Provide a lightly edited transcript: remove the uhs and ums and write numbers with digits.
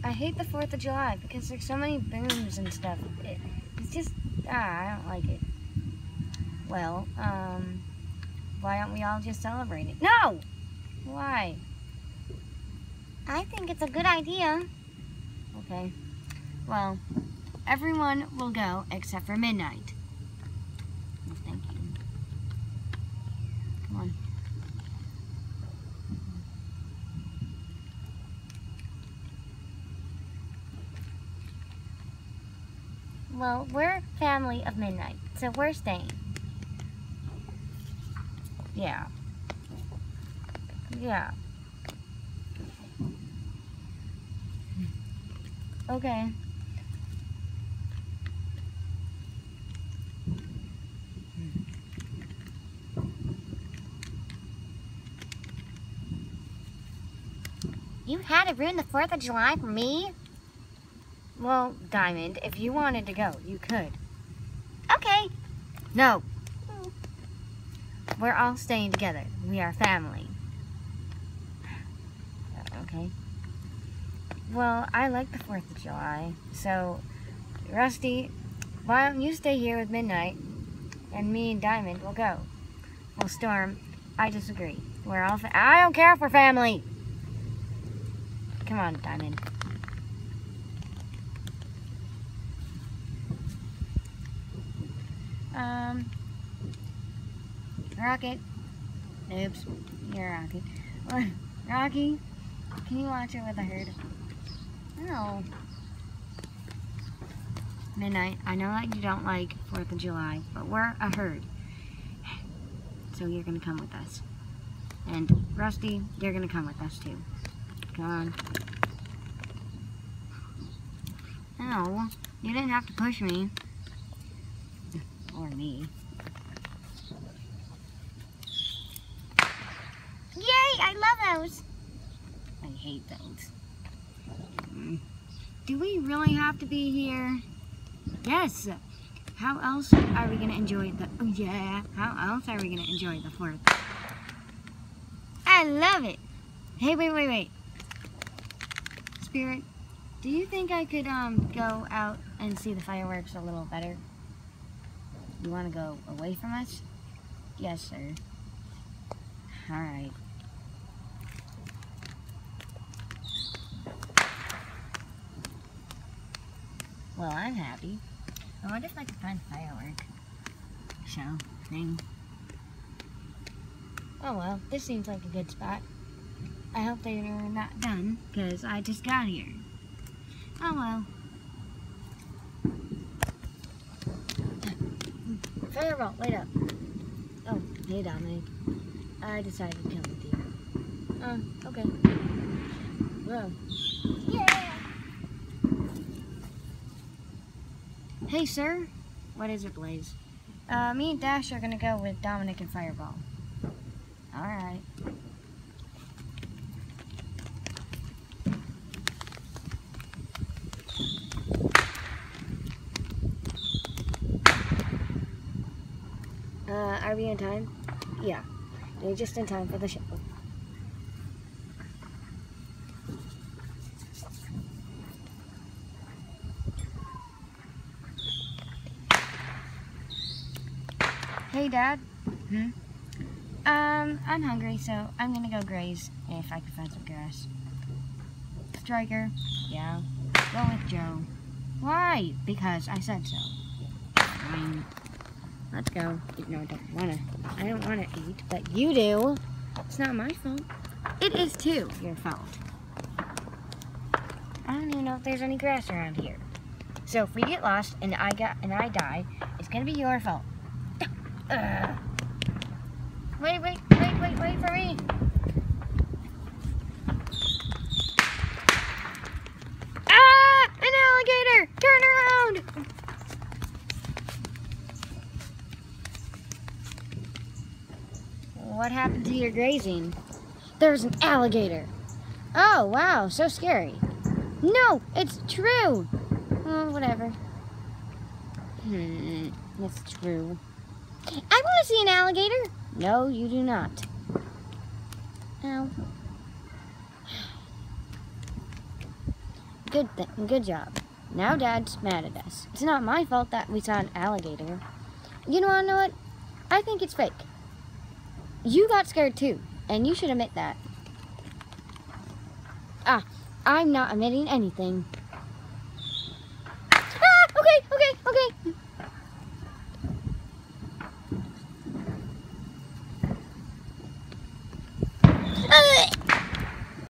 I hate the 4th of July because there's so many booms and stuff. It's just, I don't like it. Well, why don't we all just celebrate it? No! Why? I think it's a good idea. Okay. Well, everyone will go except for midnight. Oh, thank you. Come on. Well, we're family of midnight, so we're staying. Yeah. Yeah. Okay. You had to ruin the 4th of July for me? Well, Diamond, if you wanted to go, you could. Okay. No. We're all staying together. We are family. Okay. Well, I like the 4th of July. So, Rusty, why don't you stay here with Midnight, and me and Diamond will go. Well, Storm, I disagree. We're all I don't care if we're family. Come on, Diamond. Rocket. Oops. You're Rocky. Rocky, can you watch it with a herd? No. Midnight, I know that you don't like 4th of July, but we're a herd. So you're gonna come with us. And Rusty, you're gonna come with us too. Come on. No, you didn't have to push me. Or me. Yay, I love those. I hate those. Do we really have to be here? Yes. How else are we going to enjoy the... Oh, yeah. How else are we going to enjoy the 4th? I love it. Hey, wait. Spirit, do you think I could go out and see the fireworks a little better? You want to go away from us? Yes, sir. Alright. Well, I'm happy. I wonder if I can find a firework show thing. Oh well, this seems like a good spot. I hope they're not done, because I just got here. Oh well. Fireball, wait up. Oh, hey Dominic. I decided to come with you. Okay. Whoa. Yeah! Hey, sir. What is it, Blaze? Me and Dash are gonna go with Dominic and Fireball. Alright. Are we in time? Yeah. We're just in time for the show. Hey, Dad. I'm hungry, so I'm gonna go graze if I can find some grass. Striker. Yeah. Go with Joe. Why? Because I said so. Fine. Let's go. No, I don't wanna eat, but you do. It's not my fault. It is too your fault. I don't even know if there's any grass around here. So if we get lost and I die, it's gonna be your fault. Wait for me. Ah! An alligator! Turn around! What happened to your grazing? There's an alligator. Oh, wow, so scary. No, it's true. Oh, whatever. It's true. I want to see an alligator. No, you do not. Ow. Good job. Now Dad's mad at us. It's not my fault that we saw an alligator. You know what? I think it's fake. You got scared too, and you should admit that. I'm not admitting anything.